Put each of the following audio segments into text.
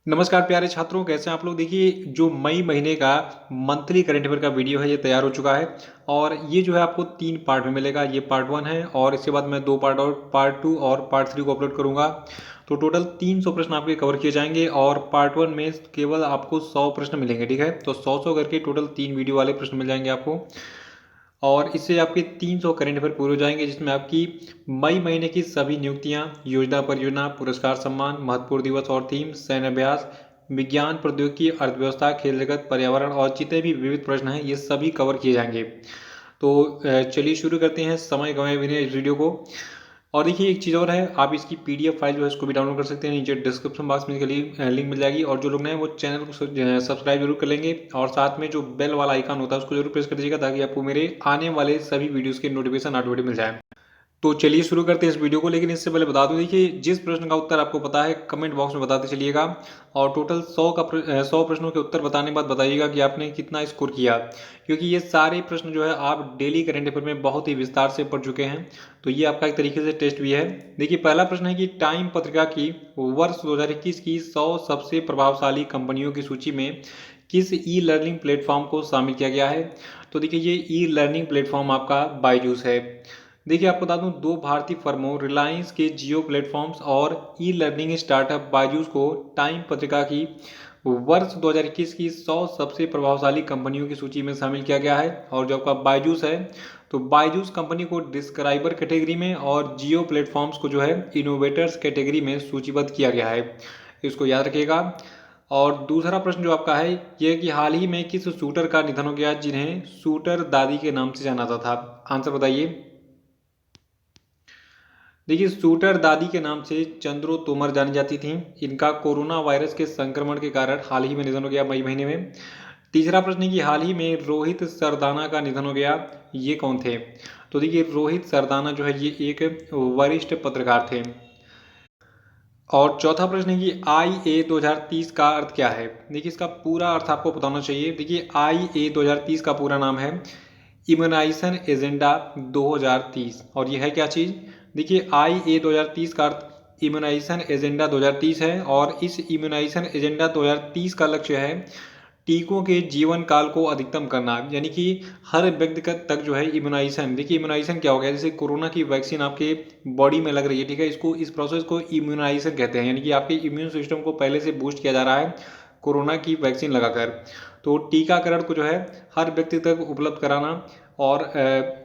नमस्कार प्यारे छात्रों, कैसे हैं आप लोग। देखिए, जो मई महीने का मंथली करंट अफेयर का वीडियो है ये तैयार हो चुका है और ये जो है आपको 3 पार्ट में मिलेगा। ये पार्ट 1 है और इसके बाद मैं 2 पार्ट और पार्ट 2 और पार्ट 3 को अपलोड करूंगा। तो टोटल 300 प्रश्न आपके कवर किए जाएंगे और पार्ट 1 में केवल आपको 100 प्रश्न मिलेंगे। ठीक है, तो 100 करके टोटल 3 वीडियो वाले प्रश्न मिल जाएंगे आपको और इससे आपके 300 करंट अफेयर पूरे हो जाएंगे, जिसमें आपकी मई महीने की सभी नियुक्तियां, योजना परियोजना, पुरस्कार सम्मान, महत्वपूर्ण दिवस और थीम, सैन्य अभ्यास, विज्ञान प्रौद्योगिकी, अर्थव्यवस्था, खेल जगत, पर्यावरण और जितने भी विविध प्रश्न हैं ये सभी कवर किए जाएंगे। तो चलिए शुरू करते हैं समय गंवाए बिना इस वीडियो को। और देखिए, एक चीज़ और है, आप इसकी पीडीएफ फाइल जो है इसको भी डाउनलोड कर सकते हैं। नीचे डिस्क्रिप्शन बॉक्स में इसके लिए लिंक मिल जाएगी और जो लोग नए हैं वो चैनल को सब्सक्राइब जरूर कर लेंगे और साथ में जो बेल वाला आइकन होता है उसको जरूर प्रेस कर दीजिएगा ताकि आपको मेरे आने वाले सभी वीडियोस के नोटिफिकेशन ऑटोमेटिक मिल जाए। तो चलिए शुरू करते हैं इस वीडियो को, लेकिन इससे पहले बता दूं, देखिए जिस प्रश्न का उत्तर आपको पता है कमेंट बॉक्स में बताते चलिएगा और टोटल 100 प्रश्नों के उत्तर बताने के बाद बताइएगा कि आपने कितना स्कोर किया, क्योंकि ये सारे प्रश्न जो है आप डेली करंट अफेयर में बहुत ही विस्तार से पढ़ चुके हैं। तो ये आपका एक तरीके से टेस्ट भी है। देखिए, पहला प्रश्न है कि टाइम पत्रिका की वर्ष 2021 की 100 सबसे प्रभावशाली कंपनियों की सूची में किस ई लर्निंग प्लेटफॉर्म को शामिल किया गया है। तो देखिए, ये ई लर्निंग प्लेटफॉर्म आपका बायजूस है। देखिए, आपको बता दूं, दो भारतीय फर्मों रिलायंस के जियो प्लेटफॉर्म्स और ई लर्निंग स्टार्टअप बायजूस को टाइम पत्रिका की वर्ष 2021 की 100 सबसे प्रभावशाली कंपनियों की सूची में शामिल किया गया है। और जो आपका बायजूस है, तो बायजूस कंपनी को डिस्क्राइबर कैटेगरी में और जियो प्लेटफॉर्म्स को जो है इनोवेटर्स कैटेगरी में सूचीबद्ध किया गया है। इसको याद रखिएगा। और दूसरा प्रश्न जो आपका है यह कि हाल ही में किस शूटर का निधन हो गया जिन्हें शूटर दादी के नाम से जाना जाता था। आंसर बताइए। देखिए, शूटर दादी के नाम से चंद्रो तोमर जानी जाती थी। इनका कोरोना वायरस के संक्रमण के कारण हाल ही में निधन हो गया मई महीने में। तीसरा प्रश्न है कि हाल ही में रोहित सरदाना का निधन हो गया, ये कौन थे। तो देखिए, रोहित सरदाना जो है ये एक वरिष्ठ पत्रकार थे। और चौथा प्रश्न है कि आई ए 2030 का अर्थ क्या है। देखिए, इसका पूरा अर्थ आपको पता होना चाहिए। देखिए, आई ए 2030 का पूरा नाम है इम्यूनाइजेशन एजेंडा 2030। और ये है क्या चीज़। देखिए, आई ए 2030 का अर्थ इम्यूनाइजेशन एजेंडा 2030 है और इस इम्यूनाइजेशन एजेंडा 2030 का लक्ष्य है टीकों के जीवन काल को अधिकतम करना, यानी कि हर व्यक्ति तक जो है इम्यूनाइजेशन। देखिए, इम्यूनाइजेशन क्या हो गया, जैसे कोरोना की वैक्सीन आपके बॉडी में लग रही है, ठीक है, इसको इस प्रोसेस को इम्यूनाइजेशन कहते हैं, यानी कि आपके इम्यून सिस्टम को पहले से बूस्ट किया जा रहा है कोरोना की वैक्सीन लगाकर। तो टीकाकरण को जो है हर व्यक्ति तक उपलब्ध कराना और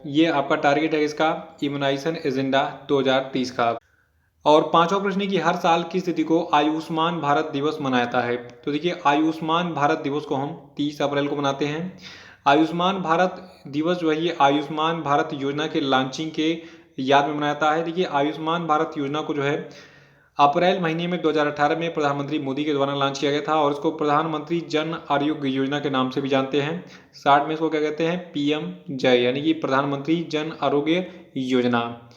ये आपका टारगेट है इसका इम्यूनाइजेशन एजेंडा 2030 का। और पांचवा प्रश्न है कि हर साल किस तिथि को आयुष्मान भारत दिवस मनाया जाता है। तो देखिए, आयुष्मान भारत दिवस को हम 30 अप्रैल को मनाते हैं। आयुष्मान भारत दिवस जो है ये आयुष्मान भारत योजना के लॉन्चिंग के याद में मनाया जाता है। देखिए, आयुष्मान भारत योजना को जो है अप्रैल महीने में 2018 में प्रधानमंत्री मोदी के द्वारा लॉन्च किया गया था और इसको प्रधानमंत्री जन आरोग्य योजना के नाम से भी जानते हैं। शार्ट में इसको क्या कहते हैं, पीएम जय, यानी कि प्रधानमंत्री जन आरोग्य योजना।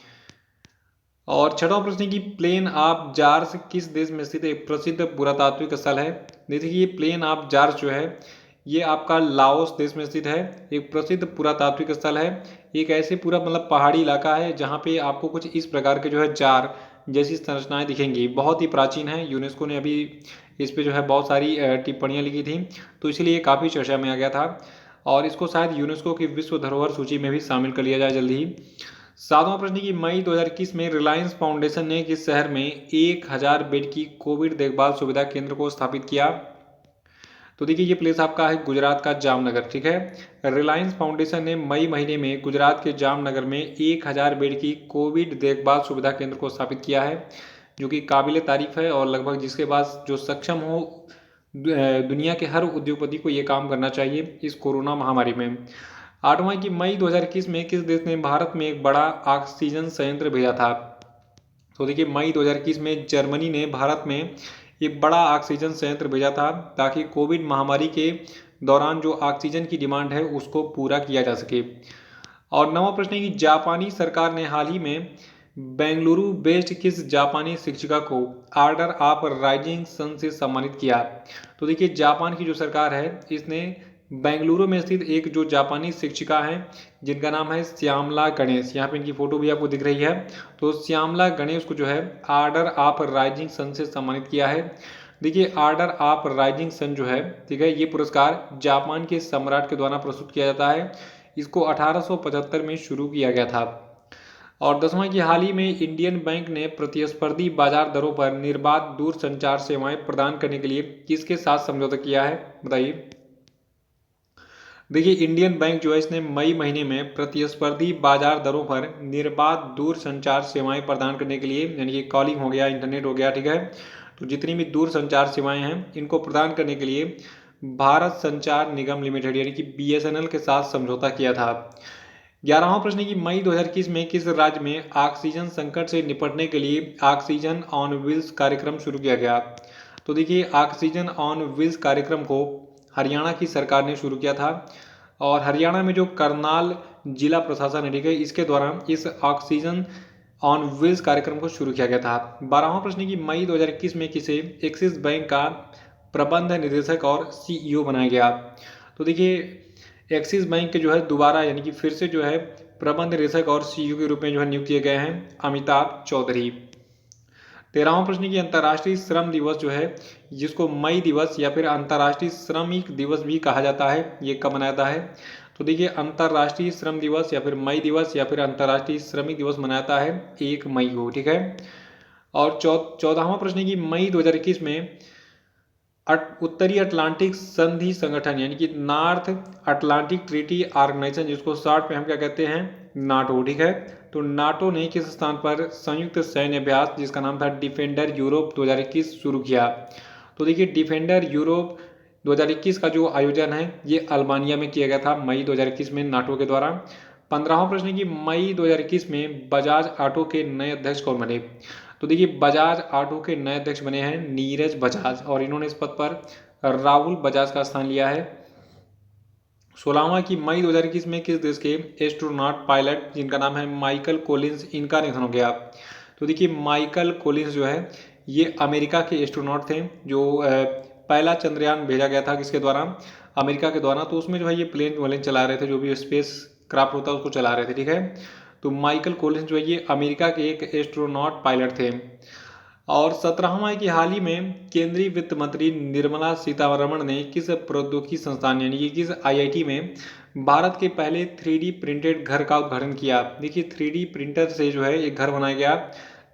और छठवां प्रश्न है कि प्लेन ऑफ जार्स किस देश में स्थित एक प्रसिद्ध पुरातात्विक स्थल है। देखिए, ये प्लेन ऑफ जार्स जो है ये आपका लाओस देश में स्थित है, एक प्रसिद्ध पुरातात्विक स्थल है। एक ऐसे पूरा मतलब पहाड़ी इलाका है जहाँ पे आपको कुछ इस प्रकार के जो है जार जैसी संरचनाएं दिखेंगी, बहुत ही प्राचीन है। यूनेस्को ने अभी इस पे जो है बहुत सारी टिप्पणियां लिखी थी, तो इसलिए ये काफ़ी चर्चा में आ गया था और इसको शायद यूनेस्को की विश्व धरोहर सूची में भी शामिल कर लिया जाए जल्दी ही। सातवां प्रश्न की मई 2021 में रिलायंस फाउंडेशन ने किस शहर में 1000 बेड की कोविड देखभाल सुविधा केंद्र को स्थापित किया। तो देखिए, ये प्लेस आपका है गुजरात का जामनगर, ठीक है। रिलायंस फाउंडेशन ने मई महीने में गुजरात के जामनगर में 1000 बेड की कोविड देखभाल सुविधा केंद्र को स्थापित किया है, जो कि काबिल तारीफ है और लगभग जिसके पास जो सक्षम हो दुनिया के हर उद्योगपति को ये काम करना चाहिए इस कोरोना महामारी में। आठवां की मई 2021 में किस देश ने भारत में एक बड़ा ऑक्सीजन संयंत्र भेजा था। तो देखिए, मई 2021 में जर्मनी ने भारत में एक बड़ा ऑक्सीजन संयंत्र भेजा था ताकि कोविड महामारी के दौरान जो ऑक्सीजन की डिमांड है उसको पूरा किया जा सके। और नवा प्रश्न है कि जापानी सरकार ने हाल ही में बेंगलुरु बेस्ड किस जापानी शिक्षिका को ऑर्डर ऑफ राइजिंग सन से सम्मानित किया। तो देखिए, जापान की जो सरकार है इसने बेंगलुरु में स्थित एक जो जापानी शिक्षिका हैं जिनका नाम है श्यामला गणेश, यहाँ पे इनकी फोटो भी आपको दिख रही है, तो श्यामला गणेश को जो है ऑर्डर ऑफ राइजिंग सन से सम्मानित किया है। देखिए ऑर्डर ऑफ राइजिंग सन जो है, ठीक है, ये पुरस्कार जापान के सम्राट के द्वारा प्रस्तुत किया जाता है। इसको 1875 में शुरू किया गया था। और 10वां की हाल ही में इंडियन बैंक ने प्रतिस्पर्धी बाजार दरों पर निर्बाध दूरसंचार सेवाएं प्रदान करने के लिए किसके साथ समझौता किया है, बताइए। देखिए इंडियन बैंक जो है इसने मई महीने में प्रतिस्पर्धी बाजार दरों पर निर्बाध दूरसंचार सेवाएं प्रदान करने के लिए, यानी कि कॉलिंग हो गया, इंटरनेट हो गया, ठीक है, तो जितनी भी दूरसंचार सेवाएं हैं इनको प्रदान करने के लिए भारत संचार निगम लिमिटेड यानी कि बीएसएनएल के साथ समझौता किया था। 11वां प्रश्न है कि मई 2021 में किस राज्य में ऑक्सीजन संकट से निपटने के लिए ऑक्सीजन ऑन व्हील्स कार्यक्रम शुरू किया गया। तो देखिए ऑक्सीजन ऑन व्हील्स कार्यक्रम को हरियाणा की सरकार ने शुरू किया था और हरियाणा में जो करनाल जिला प्रशासन है, ठीक है, इसके द्वारा इस ऑक्सीजन ऑन व्हील्स कार्यक्रम को शुरू किया गया था। 12वां प्रश्न है कि मई 2021 में किसे एक्सिस बैंक का प्रबंध निदेशक और सीईओ बनाया गया। तो देखिए एक्सिस बैंक के जो है दोबारा यानी कि फिर से जो है प्रबंध निदेशक और सीईओ के रूप में जो है नियुक्त किए गए हैं अमिताभ चौधरी। 13वां प्रश्न की अंतर्राष्ट्रीय श्रम दिवस जो है जिसको मई दिवस या फिर अंतर्राष्ट्रीय श्रमिक दिवस भी कहा जाता है, ये कब मनाया जाता है। तो देखिए अंतर्राष्ट्रीय श्रम दिवस या फिर मई दिवस या फिर अंतर्राष्ट्रीय श्रमिक दिवस मनाता है 1 मई को, ठीक है। और 14वां प्रश्न की मई 2021 में उत्तरी अटलांटिक संधि संगठन यानी कि नॉर्थ अटलांटिक ट्रीटी ऑर्गेनाइजेशन, जिसको शॉर्ट में हम क्या कहते हैं, नाटो, ठीक है, तो नाटो ने किस स्थान पर संयुक्त सैन्य अभ्यास जिसका नाम था डिफेंडर यूरोप 2021 शुरू किया। तो देखिए डिफेंडर यूरोप 2021 का जो आयोजन है ये अल्बानिया में किया गया था मई 2021 में नाटो के द्वारा। 15वां प्रश्न की मई 2021 में बजाज ऑटो के नए अध्यक्ष कौन बने। तो देखिए बजाज ऑटो के नए अध्यक्ष बने हैं नीरज बजाज और इन्होंने इस पद पर राहुल बजाज का स्थान लिया है। 16वां की मई 2021 में किस देश के एस्ट्रोनॉट पायलट जिनका नाम है माइकल कोलिंस, इनका निधन हो गया। तो देखिए माइकल कोलिंस जो है ये अमेरिका के एस्ट्रोनॉट थे जो पहला चंद्रयान भेजा गया था किसके द्वारा, अमेरिका के द्वारा, तो उसमें जो है ये प्लेन वालेन चला रहे थे, जो भी स्पेस क्राफ्ट होता है उसको चला रहे थे, ठीक है। तो माइकल कोलिंस जो है ये अमेरिका के एक एस्ट्रोनॉट पायलट थे। और 17वां है कि हाल ही में केंद्रीय वित्त मंत्री निर्मला सीतारमण ने किस प्रौद्योगिकी संस्थान यानी कि किस आईआईटी में भारत के पहले 3D प्रिंटेड घर का उद्घाटन किया। देखिए 3D प्रिंटर से जो है एक घर बनाया गया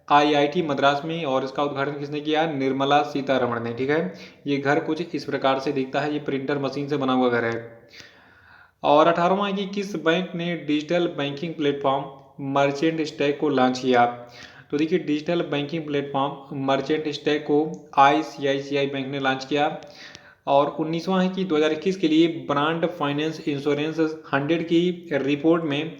आईआईटी मद्रास में और इसका उद्घाटन किसने किया, निर्मला सीतारमण ने, ठीक है। ये घर कुछ इस प्रकार से दिखता है, ये प्रिंटर मशीन से बना हुआ घर है। और 18वां है कि किस बैंक ने digital banking platform merchant stack को लॉन्च किया। तो देखिए digital banking platform merchant stack को आईसीआईसीआई बैंक ने लॉन्च किया। और 19वां है कि 2021 के लिए ब्रांड फाइनेंस इंश्योरेंस 100 की रिपोर्ट में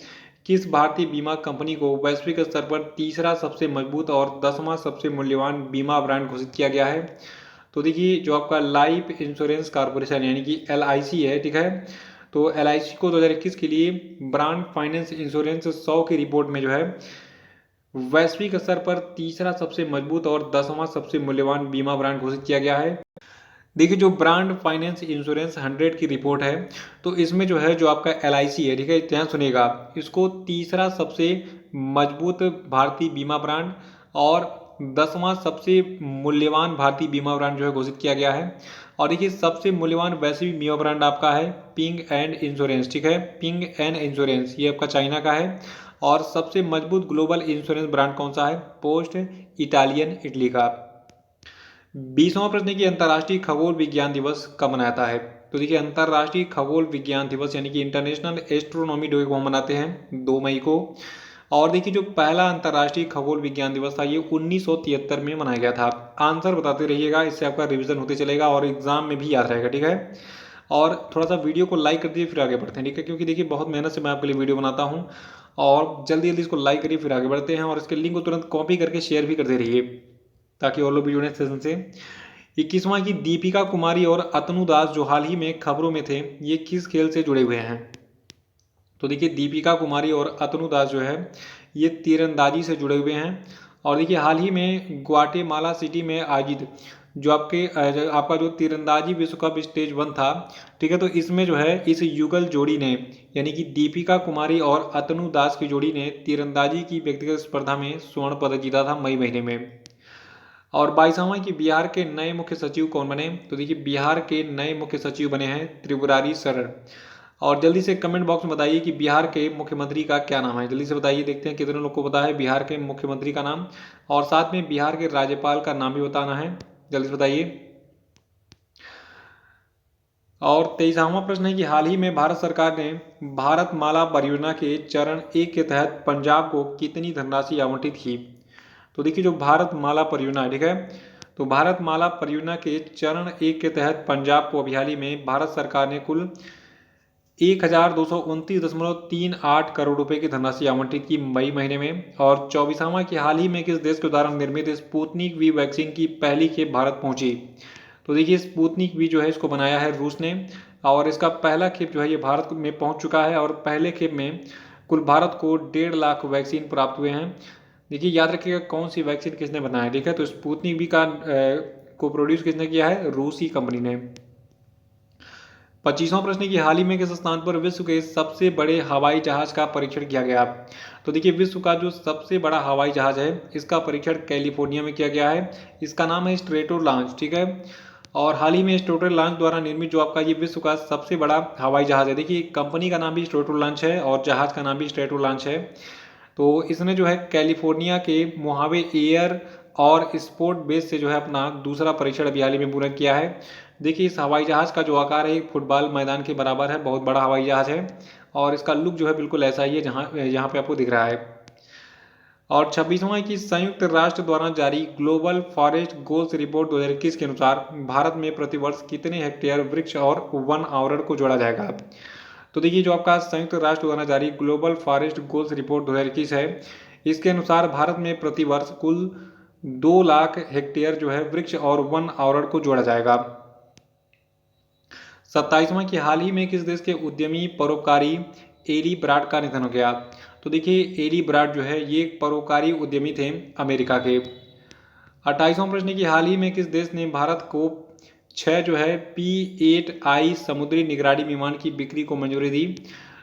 किस भारतीय बीमा कंपनी को वैश्विक स्तर पर तीसरा सबसे मजबूत और 10वां सबसे मूल्यवान बीमा ब्रांड घोषित किया गया है। तो देखिए जो आपका लाइफ इंश्योरेंस कॉर्पोरेशन यानी कि एलआईसी है, ठीक है, तो एलआईसी को 2021 के लिए ब्रांड फाइनेंस इंश्योरेंस 100 की रिपोर्ट में जो है वैश्विक स्तर पर तीसरा सबसे मजबूत और 10वां सबसे मूल्यवान बीमा ब्रांड घोषित किया गया है। देखिए जो ब्रांड फाइनेंस इंश्योरेंस 100 की रिपोर्ट है तो इसमें जो है जो आपका एलआईसी है, ठीक है, ध्यान सुनिएगा, इसको तीसरा सबसे मजबूत भारतीय बीमा ब्रांड और 10वां सबसे मूल्यवान भारतीय बीमा ब्रांड जो है घोषित किया गया है। और देखिए सबसे मूल्यवान वैश्विक बीमा ब्रांड आपका है पिंग एंड इंश्योरेंस, ठीक है, पिंग एंड इंश्योरेंस ये आपका चाइना का है। और सबसे मजबूत ग्लोबल इंश्योरेंस ब्रांड कौन सा है, पोस्ट इटालियन इटली का। 20वां प्रश्न की अंतर्राष्ट्रीय खगोल विज्ञान दिवस कब मनाता है। तो देखिए अंतर्राष्ट्रीय खगोल विज्ञान दिवस यानी कि इंटरनेशनल एस्ट्रोनॉमी डे को हम मनाते हैं 2 मई को। और देखिए जो पहला अंतर्राष्ट्रीय खगोल विज्ञान दिवस था ये 1973 में मनाया गया था। आंसर बताते रहिएगा, इससे आपका रिवीजन होते चलेगा और एग्जाम में भी याद रहेगा, ठीक है। और थोड़ा सा वीडियो को लाइक कर दीजिए फिर आगे बढ़ते हैं, ठीक है, क्योंकि देखिए बहुत मेहनत से मैं आपके लिए वीडियो बनाता हूँ और जल्दी जल्दी इसको लाइक करिए फिर आगे बढ़ते हैं। और इसके लिंक को तुरंत कॉपी करके शेयर भी करते रहिए ताकि और लोग भी जुड़े सेशन से। 21वां की दीपिका कुमारी और अतनु दास जो हाल ही में खबरों में थे ये किस खेल से जुड़े हुए हैं। तो देखिए दीपिका कुमारी और अतनु दास जो है ये तीरंदाजी से जुड़े हुए हैं। और देखिए हाल ही में ग्वाटेमाला सिटी में आयोजित जो आपका जो तीरंदाजी विश्व कप स्टेज 1 था, ठीक है, तो इसमें जो है इस युगल जोड़ी ने यानी कि दीपिका कुमारी और अतनु दास की जोड़ी ने तीरंदाजी की व्यक्तिगत स्पर्धा में स्वर्ण पदक जीता था मई महीने में। और 22वां कि बिहार के नए मुख्य सचिव कौन बने? तो देखिए बिहार के नए मुख्य सचिव बने हैं त्रिपुरारी शरण। और जल्दी से कमेंट बॉक्स में बताइए कि बिहार के मुख्यमंत्री का क्या नाम है, जल्दी से बताइए, देखते हैं कितने लोग को पता है बिहार के मुख्यमंत्री का नाम। और साथ में बिहार के राज्यपाल का नाम भी बताना है, जल्दी से बताइए। और 23वां प्रश्न है कि हाल ही में भारत सरकार ने भारत माला परियोजना के चरण 1 के तहत पंजाब को कितनी धनराशि आवंटित की? तो देखिए जो भारत माला परियोजना है, ठीक है, तो भारत माला परियोजना के चरण 1 के तहत पंजाब को अभी हाल ही में भारत सरकार ने कुल 1229.38 करोड़ रुपए की धनराशि आवंटित की मई महीने में। और 24वां कि हाल ही में किस देश के द्वारा निर्मित स्पुतनिक वी वैक्सीन की पहली खेप भारत पहुंची? तो देखिए स्पुतनिक वी जो है इसको बनाया है रूस ने, और इसका पहला खेप जो है ये भारत में पहुंच चुका है। और पहले खेप में कुल भारत को 1.5 लाख वैक्सीन प्राप्त हुए हैं। देखिए याद रखिएगा कौन सी वैक्सीन किसने बनाया, ठीक है, तो स्पुतनिक वी का को प्रोड्यूस किसने किया है? रूसी कंपनी ने। 25वां प्रश्न की हाल ही में किस स्थान पर विश्व के सबसे बड़े हवाई जहाज का परीक्षण किया गया? तो देखिए विश्व का जो सबसे बड़ा हवाई जहाज है इसका परीक्षण कैलिफोर्निया में किया गया है, इसका नाम है स्ट्रेटो लॉन्च, ठीक है। और हाल ही में स्ट्रेटो लॉन्च द्वारा निर्मित जो आपका ये विश्व का सबसे बड़ा हवाई जहाज है, देखिए कंपनी का नाम भी स्ट्रेटो लॉन्च है और जहाज का नाम भी स्ट्रेटो लॉन्च है। तो इसने जो है कैलिफोर्निया के मोहावे एयर और स्पोर्ट बेस से जो है अपना दूसरा परीक्षण अभी हाल ही में पूरा किया है। देखिए इस हवाई जहाज़ का जो आकार है एक फुटबॉल मैदान के बराबर है, बहुत बड़ा हवाई जहाज़ है। और इसका लुक जो है बिल्कुल ऐसा ही है जहाँ यहाँ पे आपको दिख रहा है। और 26वां की संयुक्त राष्ट्र द्वारा जारी ग्लोबल फॉरेस्ट गोल्स रिपोर्ट 2021 के अनुसार भारत में प्रतिवर्ष कितने हेक्टेयर वृक्ष और वन आवरण को जोड़ा जाएगा? तो देखिए जो आपका संयुक्त राष्ट्र द्वारा जारी ग्लोबल फॉरेस्ट गोल्स रिपोर्ट 2021 है, इसके अनुसार भारत में प्रतिवर्ष कुल 2 लाख हेक्टेयर जो है वृक्ष और वन आवरण को जोड़ा जाएगा। 27वां कि हाल ही में किस देश के उद्यमी परोपकारी एली ब्राड का निधन हो गया? तो देखिए एली ब्राड जो है ये एक परोपकारी उद्यमी थे अमेरिका के। 28वां प्रश्न कि हाल ही में किस देश ने भारत को 6 जो है P8I समुद्री निगरानी विमान की बिक्री को मंजूरी दी?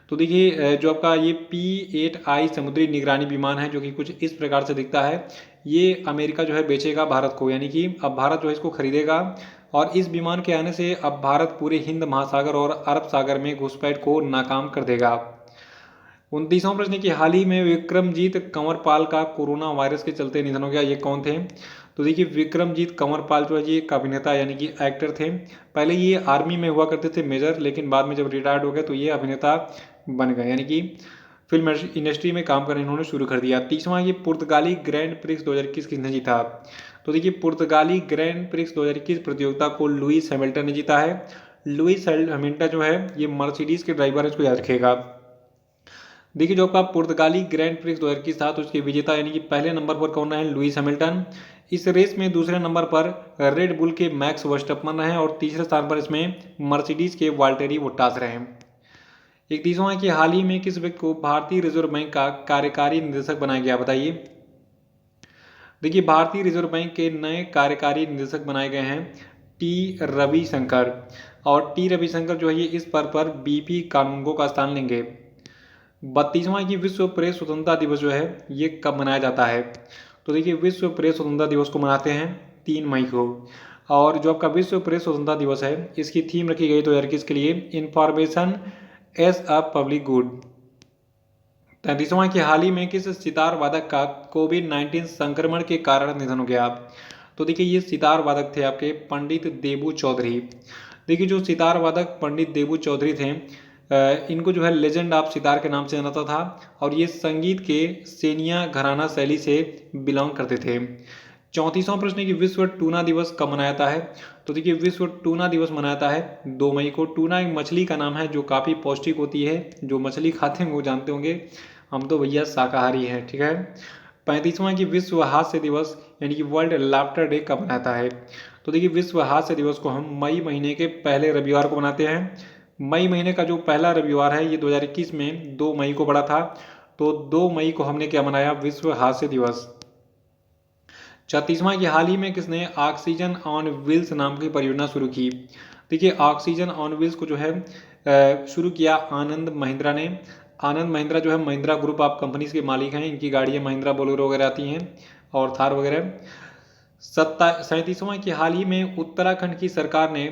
तो देखिए जो आपका ये P8I समुद्री निगरानी विमान है जो कि कुछ इस प्रकार से दिखता है, ये अमेरिका जो है बेचेगा भारत को, यानी कि अब भारत जो है इसको खरीदेगा। और इस विमान के आने से अब भारत पूरे हिंद महासागर और अरब सागर में घुसपैठ को नाकाम कर देगा। 29वां प्रश्न कि हाल ही में विक्रमजीत कंवरपाल का कोरोना वायरस के चलते निधन हो गया, ये कौन थे? तो देखिए विक्रमजीत कंवरपाल जो है ये एक अभिनेता यानी कि एक्टर थे। पहले ये आर्मी में हुआ करते थे मेजर, लेकिन बाद में जब रिटायर्ड हो गए तो ये अभिनेता बन गए, यानी कि फिल्म इंडस्ट्री में काम करना इन्होंने शुरू कर दिया। 30वां ये पुर्तगाली ग्रैंड प्रिक्स 2021 किसने जीता? तो देखिए पुर्तगाली ग्रैंड प्रिक्स 2021 प्रतियोगिता को लुइस हैमिल्टन ने जीता है। लुइस हैमिल्टन जो है ये मर्सिडीज के ड्राइवर है, इसको याद रखिएगा। देखिए जो आपका पुर्तगाली ग्रैंड प्रिक्स 2021 था तो उसके विजेता यानी कि पहले नंबर पर कौन है? Lewis Hamilton. इस रेस में दूसरे नंबर पर रेड बुल के मैक्स वर्स्टप्पन रहे और तीसरे स्थान पर इसमें मर्सिडीज के वाल्टेरी बोट्टास रहे। 31वां है कि हाल ही में किस व्यक्ति को भारतीय रिजर्व बैंक का कार्यकारी निदेशक बनाया गया, बताइए। देखिए भारतीय रिजर्व बैंक के नए कार्यकारी निदेशक बनाए गए हैं टी रविशंकर। और टी रविशंकर जो है ये इस पद पर बीपी कानूनगो का स्थान लेंगे। 32वां की विश्व प्रेस स्वतंत्रता दिवस जो है ये कब मनाया जाता है? तो देखिए विश्व प्रेस स्वतंत्रता दिवस को मनाते हैं 3 मई को। और जो आपका विश्व प्रेस स्वतंत्रता दिवस है इसकी थीम रखी गई 2021 के लिए information as a public good. 33वां कि हाल ही में किस सितार वादक का कोविड-19 संक्रमण के कारण निधन हो गया? तो देखिए ये सितार वादक थे आपके पंडित देबू चौधरी। देखिए जो सितार वादक पंडित देबू चौधरी थे इनको जो है लेजेंड ऑफ सितार के नाम से जाना था और ये संगीत के सेनिया घराना शैली से बिलोंग करते थे। 34वां प्रश्न कि विश्व टूना दिवस कब मनाया जाता है? तो देखिए विश्व टूना दिवस मनाया जाता है 2 मई को। टूना एक मछली का नाम है जो काफ़ी पौष्टिक होती है, जो मछली खाते हैं वो जानते होंगे, हम तो भैया शाकाहारी हैं, ठीक है। 35वां कि विश्व हास्य दिवस यानी कि वर्ल्ड लाफ्टर डे कब मनाता है? तो देखिए विश्व हास्य दिवस को हम मई महीने के पहले रविवार को मनाते हैं। मई महीने का जो पहला रविवार है ये 2021 में 2 मई को पड़ा था, तो 2 मई को हमने क्या मनाया? विश्व हास्य दिवस। 36वां कि हाल ही में किसने ऑक्सीजन ऑन व्हील्स नाम की परियोजना शुरू की? देखिए ऑक्सीजन ऑन व्हील्स को जो है शुरू किया आनंद महिंद्रा ने। आनंद महिंद्रा जो है महिंद्रा ग्रुप ऑफ कंपनीज के मालिक हैं, इनकी गाड़ियाँ महिंद्रा बोलेरो वगैरह आती हैं और थार वगैरह। 37वां कि हाल ही में उत्तराखंड की सरकार ने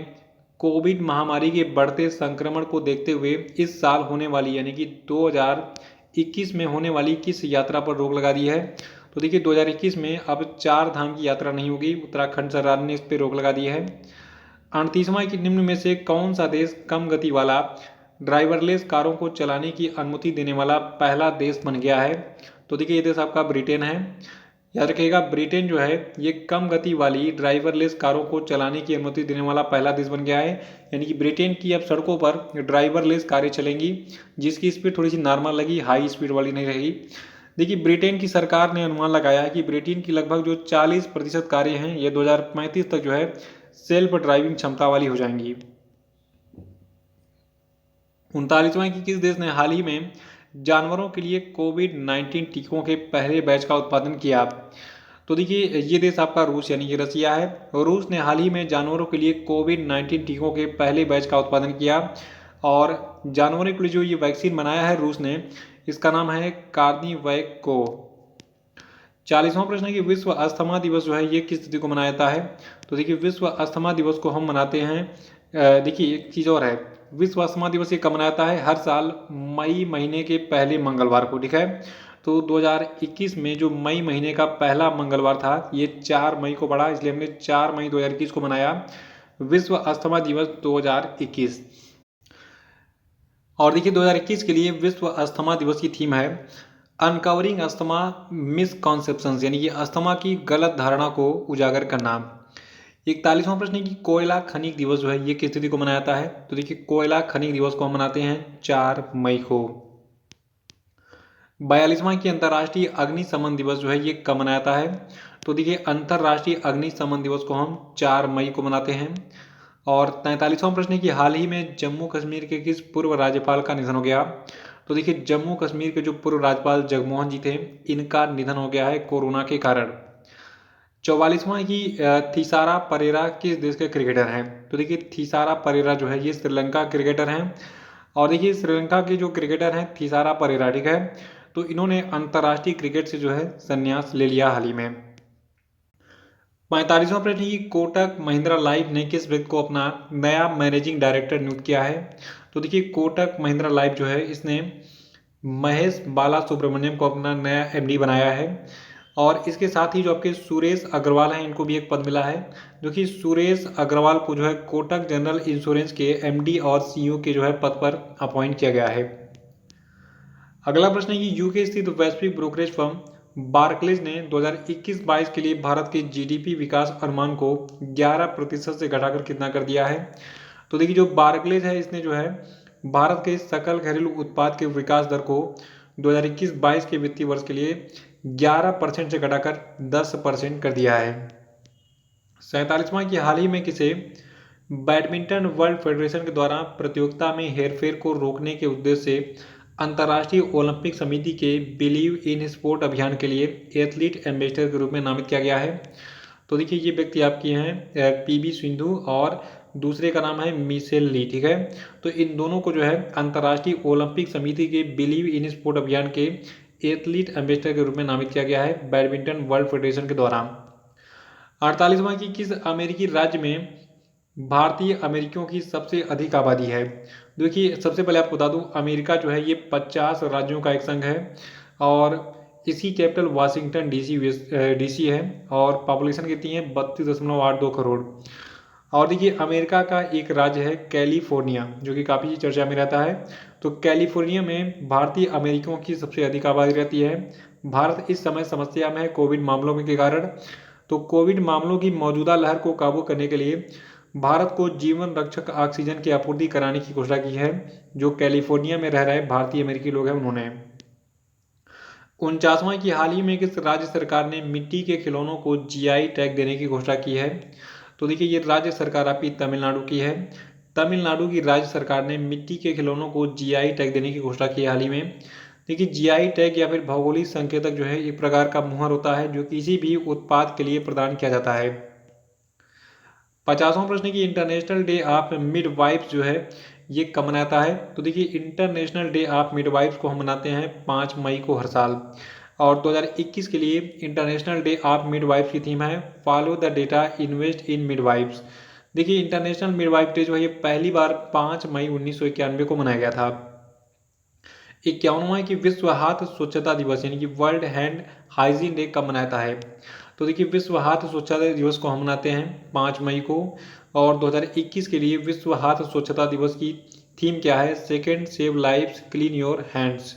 कोविड महामारी के बढ़ते संक्रमण को देखते हुए इस साल होने वाली यानी कि 2021 में होने वाली किस यात्रा पर रोक लगा दी है। तो देखिए 2021 में अब 4 धाम की यात्रा नहीं होगी, उत्तराखंड सरकार ने इस पर रोक लगा दी है। 38वां कि निम्न में से कौन सा देश कम गति वाला ड्राइवरलेस कारों को चलाने की अनुमति देने वाला पहला देश बन गया है। तो देखिए ये देश आपका ब्रिटेन है। याद रखिएगा ब्रिटेन जो है ये कम गति वाली ड्राइवरलेस कारों को चलाने की अनुमति देने वाला पहला देश बन गया है। यानी कि ब्रिटेन की अब सड़कों पर ड्राइवरलेस कारें चलेंगी, जिसकी स्पीड थोड़ी सी नॉर्मल लगी, हाई स्पीड वाली नहीं रहेगी। देखिए ब्रिटेन की सरकार ने अनुमान लगाया है कि ब्रिटेन की लगभग जो 40% कारें हैं ये 2035 तक जो है सेल्फ ड्राइविंग क्षमता वाली हो जाएंगी। 39वां कि किस देश ने हाल ही में जानवरों के लिए कोविड-19 टीकों के पहले बैच का उत्पादन किया। तो देखिए ये देश आपका रूस यानी कि रसिया है। रूस ने हाल ही में जानवरों के लिए कोविड-19 टीकों के पहले बैच का उत्पादन किया और जानवरों के लिए जो ये वैक्सीन बनाया है रूस ने, इसका नाम है कार्निवैक को। 40वां प्रश्न है कि विश्व अस्थमा दिवस जो है ये किस तिथि को मनाया जाता है। तो देखिए विश्व अस्थमा दिवस को हम मनाते हैं, देखिए एक चीज़ और है, विश्व अस्थमा दिवस ये कब मनाया जाता है, हर साल मई महीने के पहले मंगलवार को। ठीक है, तो 2021 में जो मई महीने का पहला मंगलवार था ये 4 मई को पड़ा, इसलिए हमने 4 मई 2021 को मनाया विश्व अस्थमा दिवस 2021। और देखिए 2021 के लिए विश्व अस्थमा दिवस की थीम है अनकवरिंग अस्थमा मिसकॉन्सेप्शंस, यानी कि अस्थमा की गलत धारणा को उजागर करना। 41वां प्रश्न है कि कोयला खनिक दिवस जो है ये किस तिथि को मनाया जाता है। तो देखिए कोयला खनिक दिवस को हम मनाते हैं 4 मई को। 42वां कि अंतर्राष्ट्रीय अग्निशमन दिवस जो है ये कब मनाया जाता है। तो देखिए अंतर्राष्ट्रीय अग्निशमन दिवस को हम 4 मई को मनाते हैं। और 43वां प्रश्न है कि हाल ही में जम्मू कश्मीर के किस पूर्व राज्यपाल का निधन हो गया। तो देखिए जम्मू कश्मीर के जो पूर्व राज्यपाल जगमोहन जी थे, इनका निधन हो गया है कोरोना के कारण। 44वां कि थिसारा परेरा किस देश के क्रिकेटर हैं। तो देखिए थिसारा परेरा जो है ये श्रीलंका क्रिकेटर हैं। और देखिए श्रीलंका के जो क्रिकेटर हैं थिसारा परेरा, ठीक है, तो इन्होंने अंतर्राष्ट्रीय क्रिकेट से जो है संन्यास ले लिया हाल ही में। 45वां प्रश्न कि कोटक महिंद्रा लाइफ ने किस व्यक्ति को अपना नया मैनेजिंग डायरेक्टर नियुक्त किया है। तो देखिए कोटक महिंद्रा लाइफ जो है इसने महेश बाला सुब्रमण्यम को अपना नया एमडी बनाया है। और इसके साथ ही जो आपके सुरेश अग्रवाल हैं इनको भी एक पद मिला है, जो कि सुरेश अग्रवाल को जो है कोटक जनरल इंश्योरेंस के एमडी और सीईओ के जो है पद पर अपॉइंट किया गया है। अगला प्रश्न है कि यूके स्थित वैश्विक ब्रोकरेज फर्म बार्कलेज ने 2021-22 के लिए भारत के जीडीपी विकास अनुमान को 11% से घटाकर कितना कर दिया है। तो देखिए जो बार्कलेज है इसने जो है भारत के सकल घरेलू उत्पाद के विकास दर को 2021-22 के वित्तीय वर्ष के लिए 11% से घटाकर 10% कर दिया है। 47वां कि हाल ही में किसे बैडमिंटन वर्ल्ड फेडरेशन के द्वारा प्रतियोगिता में हेरफेर को रोकने के उद्देश्य से अंतर्राष्ट्रीय ओलंपिक समिति के बिलीव इन स्पोर्ट अभियान के लिए एथलीट एम्बेसडर के रूप में नामित किया गया है। तो देखिए ये व्यक्ति आपकी हैं पीवी सिंधु और दूसरे का नाम है मिशेल ली। ठीक है, तो इन दोनों को जो है अंतर्राष्ट्रीय ओलंपिक समिति के बिलीव इन स्पोर्ट अभियान के एथलीट एम्बेसडर के रूप में नामित किया गया है बैडमिंटन वर्ल्ड फेडरेशन के द्वारा। 48वां कि किस अमेरिकी राज्य में भारतीय अमेरिकियों की सबसे अधिक आबादी है। देखिए सबसे पहले आपको बता दूं अमेरिका जो है ये 50 राज्यों का एक संघ है और इसकी कैपिटल वाशिंगटन डीसी है और पॉपुलेशन कितनी है 32.82 करोड़। और देखिए अमेरिका का एक राज्य है कैलिफोर्निया जो कि काफ़ी चर्चा में रहता है। तो कैलिफोर्निया में भारतीय अमेरिकियों की सबसे अधिक आबादी रहती है। भारत इस समय समस्या में है कोविड मामलों के कारण। तो कोविड मामलों की मौजूदा लहर को काबू करने के लिए भारत को जीवन रक्षक ऑक्सीजन की आपूर्ति कराने की घोषणा की है। जो कैलिफोर्निया में रह रहे भारतीय अमेरिकी लोग हैं उन्होंने। 49वां की हाल ही में किस राज्य सरकार ने मिट्टी के खिलौनों को जीआई टैग देने की घोषणा की है। तो देखिए ये राज्य सरकार आपकी तमिलनाडु की है। तमिलनाडु की राज्य सरकार ने मिट्टी के खिलौनों को जीआई टैग देने की घोषणा की है हाल ही में। देखिए जीआई टैग या फिर भौगोलिक संकेतक जो है एक प्रकार का मुहर होता है जो किसी भी उत्पाद के लिए प्रदान किया जाता है। 50वां प्रश्न की इंटरनेशनल डे ऑफ मिडवाइफ जो है ये कब मनाता है। तो देखिए इंटरनेशनल डे ऑफ मिडवाइफ को हम मनाते हैं 5 मई को हर साल। और 2021 के लिए इंटरनेशनल डे ऑफ मिडवाइफ की थीम है follow the data invest in midwives. देखिए इंटरनेशनल मिडवाइफ डे जो है ये पहली बार 5 मई 1991 को मनाया गया था। 51वां है कि विश्व हाथ स्वच्छता दिवस यानी कि वर्ल्ड हैंड हाइजीन डे कब मनाता है। तो देखिए विश्व हाथ स्वच्छता दिवस को हम मनाते हैं 5 मई को। और 2021 के लिए विश्व हाथ स्वच्छता दिवस की थीम क्या है, second save lives clean your hands.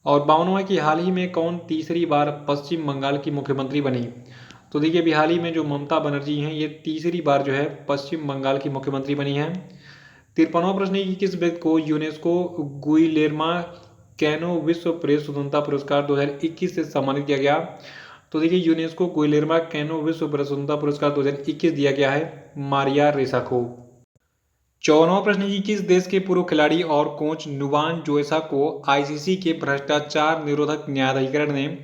और 52वां की हाल ही में कौन तीसरी बार पश्चिम बंगाल की मुख्यमंत्री बनी। तो देखिए अभी हाल ही में जो ममता बनर्जी हैं ये तीसरी बार जो है पश्चिम बंगाल की मुख्यमंत्री बनी है। 53वां प्रश्न है कि किस व्यक्ति को यूनेस्को गुइलेर्मा कैनो विश्व प्रेस स्वतंत्रता पुरस्कार 2021 से सम्मानित किया गया। तो देखिए यूनेस्को गुइलेर्मा कैनो विश्व प्रेस स्वतंत्रता पुरस्कार 2021 दिया गया है मारिया रेसा को। 54वां प्रश्न है कि किस देश के पूर्व खिलाड़ी और कोच नुवान जोएसा को आईसीसी के भ्रष्टाचार निरोधक न्यायाधिकरण ने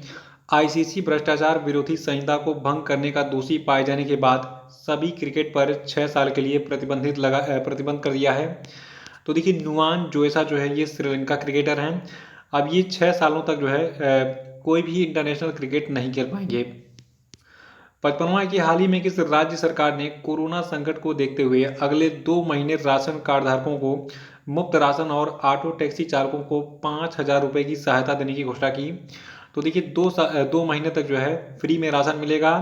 आईसीसी भ्रष्टाचार विरोधी संहिता को भंग करने का दोषी पाए जाने के बाद सभी क्रिकेट पर 6 साल के लिए प्रतिबंध कर दिया है। तो देखिए नुवान जोएसा जो है ये श्रीलंका क्रिकेटर हैं। अब ये 6 सालों तक जो है कोई भी इंटरनेशनल क्रिकेट नहीं खेल पाएंगे। 55वां कि हाल ही में किस राज्य सरकार ने कोरोना संकट को देखते हुए अगले 2 महीने राशन कार्ड धारकों को मुफ्त राशन और ऑटो टैक्सी चालकों को 5,000 रुपये की सहायता देने की घोषणा की। तो देखिए 2 महीने तक जो है फ्री में राशन मिलेगा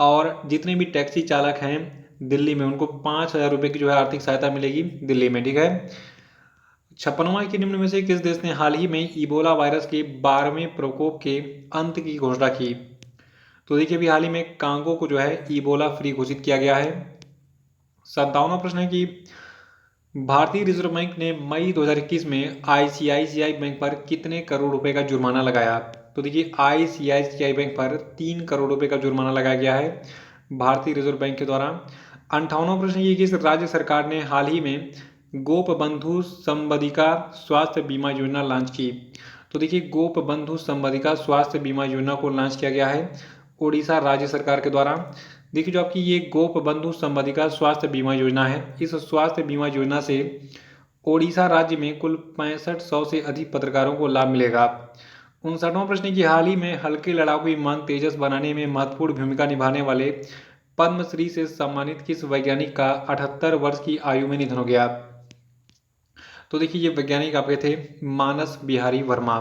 और जितने भी टैक्सी चालक हैं दिल्ली में उनको 5,000 रुपये की जो है आर्थिक सहायता मिलेगी दिल्ली में, ठीक है। 56वां कि निम्न में से किस देश ने हाल ही में इबोला वायरस के 12वें प्रकोप के अंत की घोषणा की। तो देखिए अभी हाल ही में कांगो को जो है इबोला फ्री घोषित किया गया है। 57वां प्रश्न है कि भारतीय रिजर्व बैंक ने मई 2021 में आईसीआईसीआई बैंक पर कितने करोड़ रुपए का जुर्माना लगाया। तो देखिए आईसीआईसीआई बैंक पर 3 करोड़ रुपए का जुर्माना लगाया गया है भारतीय रिजर्व बैंक के द्वारा। 58वां प्रश्न ये कि राज्य सरकार ने हाल ही में गोप बंधु संबदिका स्वास्थ्य बीमा योजना लॉन्च की। तो देखिए गोप बंधु संबदिका स्वास्थ्य बीमा योजना को लॉन्च किया गया है ओडिशा राज्य सरकार के द्वारा। देखिए जो आपकी ये गोप बंधु संबदिका स्वास्थ्य बीमा योजना है, इस स्वास्थ्य बीमा योजना से ओडिशा राज्य में कुल 6500 से अधिक पत्रकारों को लाभ मिलेगा। 59वां प्रश्न की हाल ही में हल्के लड़ाकू विमान तेजस बनाने में महत्वपूर्ण भूमिका निभाने वाले पद्मश्री से सम्मानित किस वैज्ञानिक का 78 वर्ष की आयु में निधन हो गया। तो देखिए ये वैज्ञानिक आपके थे मानस बिहारी वर्मा।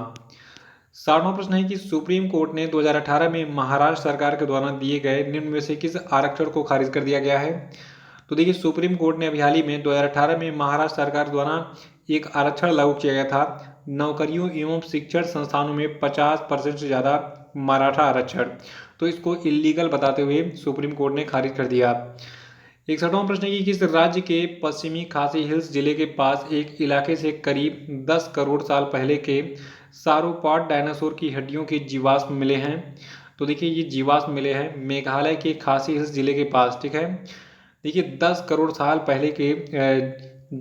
60वां प्रश्न है कि सुप्रीम कोर्ट ने 2018 में महाराष्ट्र सरकार के द्वारा दिए गए निम्न में से किस आरक्षण को खारिज कर दिया गया है। तो देखिए सुप्रीम कोर्ट ने अभी हाल ही में 2018 में महाराष्ट्र सरकार द्वारा एक आरक्षण लागू किया गया था नौकरियों एवं शिक्षण संस्थानों में 50% से ज़्यादा मराठा आरक्षण। तो इसको इलीगल बताते हुए सुप्रीम कोर्ट ने खारिज कर दिया। 61वां प्रश्न है कि किस राज्य के पश्चिमी खासी हिल्स जिले के पास एक इलाके से करीब 10 करोड़ साल पहले के सारोपॉड डायनासोर की हड्डियों के जीवाश्म मिले हैं। तो देखिए ये जीवाश्म मिले हैं मेघालय के खासी हिल्स जिले के पास, ठीक है। देखिए 10 करोड़ साल पहले के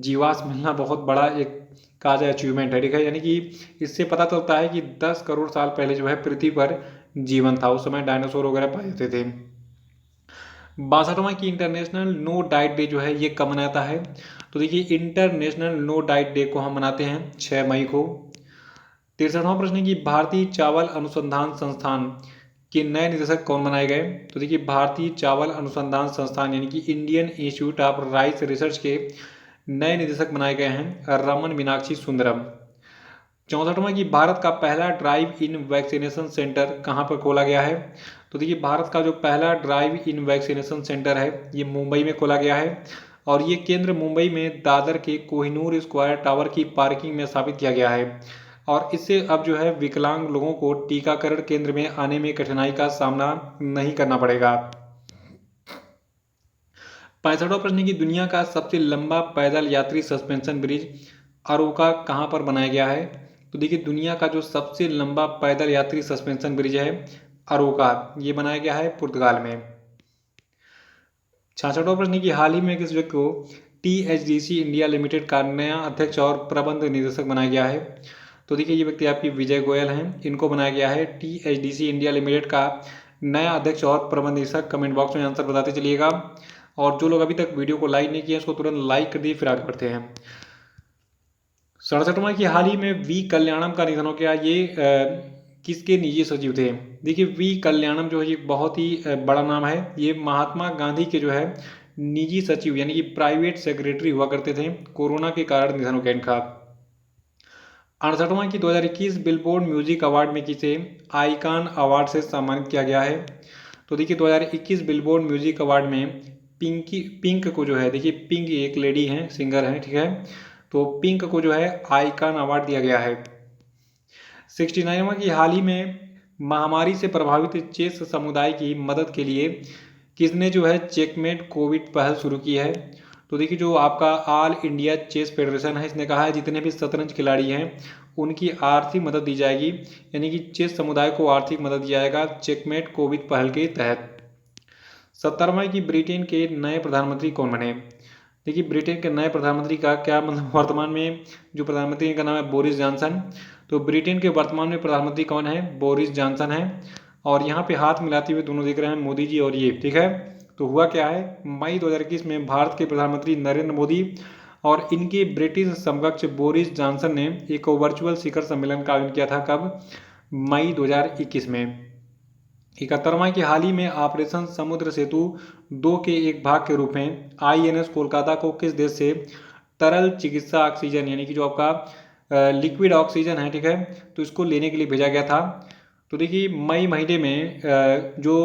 जीवाश्म मिलना बहुत बड़ा एक कहा जाए अचीवमेंट है, ठीक है। यानी कि इससे पता चलता है कि 10 करोड़ साल पहले जो है पृथ्वी पर जीवन था, उस समय डायनासोर वगैरह पाए जाते थे। 62वां की इंटरनेशनल नो डाइट डे जो है ये कब मनाता है। तो देखिए इंटरनेशनल नो डाइट डे को हम मनाते हैं 6 मई को। 63वां प्रश्न है कि भारतीय चावल अनुसंधान संस्थान के नए निदेशक कौन बनाए गए। तो देखिए भारतीय चावल अनुसंधान संस्थान यानी कि Indian institute of rice research के नए निदेशक बनाए गए हैं रमन मीनाक्षी सुंदरम। 64वां कि भारत का पहला ड्राइव इन वैक्सीनेशन सेंटर कहाँ पर खोला गया है। तो देखिए भारत का जो पहला ड्राइव इन वैक्सीनेशन सेंटर है ये मुंबई में खोला गया है और ये केंद्र मुंबई में दादर के कोहिनूर स्क्वायर टावर की पार्किंग में स्थापित किया गया है और इससे अब जो है विकलांग लोगों को टीकाकरण केंद्र में आने में कठिनाई का सामना नहीं करना पड़ेगा। 65वां प्रश्न की दुनिया का सबसे लंबा पैदल यात्री सस्पेंशन ब्रिज अरोका कहाँ पर बनाया गया है। तो देखिए दुनिया का जो सबसे लंबा पैदल यात्री सस्पेंशन ब्रिज है अरोका, ये बनाया गया है पुर्तगाल में। 66वां प्रश्न की हाल ही में किस व्यक्ति को THDC इंडिया लिमिटेड का नया अध्यक्ष और प्रबंध निदेशक बनाया गया है। तो देखिए ये व्यक्ति आपकी विजय गोयल हैं, इनको बनाया गया है THDC इंडिया लिमिटेड का नया अध्यक्ष और प्रबंध निदेशक। कमेंट बॉक्स में आंसर बताते चलिएगा और जो लोग अभी तक वीडियो को लाइक नहीं किए उसको तुरंत लाइक कर दिए, फिर आगे बढ़ते हैं। 67वां की हाल ही में वी कल्याणम का निधन हो गया। ये किसके निजी सचिव थे? देखिए वी कल्याणम जो है ये बहुत ही बड़ा नाम है। ये महात्मा गांधी के जो है निजी सचिव यानी कि प्राइवेट सेक्रेटरी हुआ करते थे। कोरोना के कारण निधन हो गया इनका। 68वां की 2021 बिलबोर्ड म्यूजिक अवार्ड में किसे आइकॉन अवार्ड से सम्मानित किया गया है? तो देखिए 2021 बिलबोर्ड म्यूजिक अवार्ड में पिंक को जो है, देखिए पिंक एक लेडी हैं, सिंगर हैं, ठीक है, तो पिंक को जो है आइकॉन अवार्ड दिया गया है। 69वां की हाल ही में महामारी से प्रभावित चेस समुदाय की मदद के लिए किसने जो है चेकमेट कोविड पहल शुरू की है? तो देखिए जो आपका ऑल इंडिया चेस फेडरेशन है, इसने कहा है जितने भी शतरंज खिलाड़ी हैं उनकी आर्थिक मदद दी जाएगी, यानी कि चेस समुदाय को आर्थिक मदद दिया जाएगा चेकमेट कोविड पहल के तहत। 70वां की ब्रिटेन के नए प्रधानमंत्री कौन बने? देखिए ब्रिटेन के नए प्रधानमंत्री का क्या मतलब, वर्तमान में जो प्रधानमंत्री का नाम है बोरिस जॉनसन। तो ब्रिटेन के वर्तमान में प्रधानमंत्री कौन है? बोरिस जॉनसन है। और यहाँ पे हाथ मिलाते हुए दोनों दिख रहे हैं, मोदी जी और ये, ठीक है। तो हुआ क्या है, मई 2021 में भारत के प्रधानमंत्री नरेंद्र मोदी और इनके ब्रिटिश समकक्ष बोरिस जॉनसन ने एक वर्चुअल शिखर सम्मेलन का आयोजन किया था। कब? मई 2021 में। 71वां की हाल ही में ऑपरेशन समुद्र सेतु 2 के एक भाग के रूप में INS कोलकाता को किस देश से तरल चिकित्सा ऑक्सीजन यानी कि जो आपका लिक्विड ऑक्सीजन है, ठीक है, तो इसको लेने के लिए भेजा गया था? तो देखिए मई महीने में जो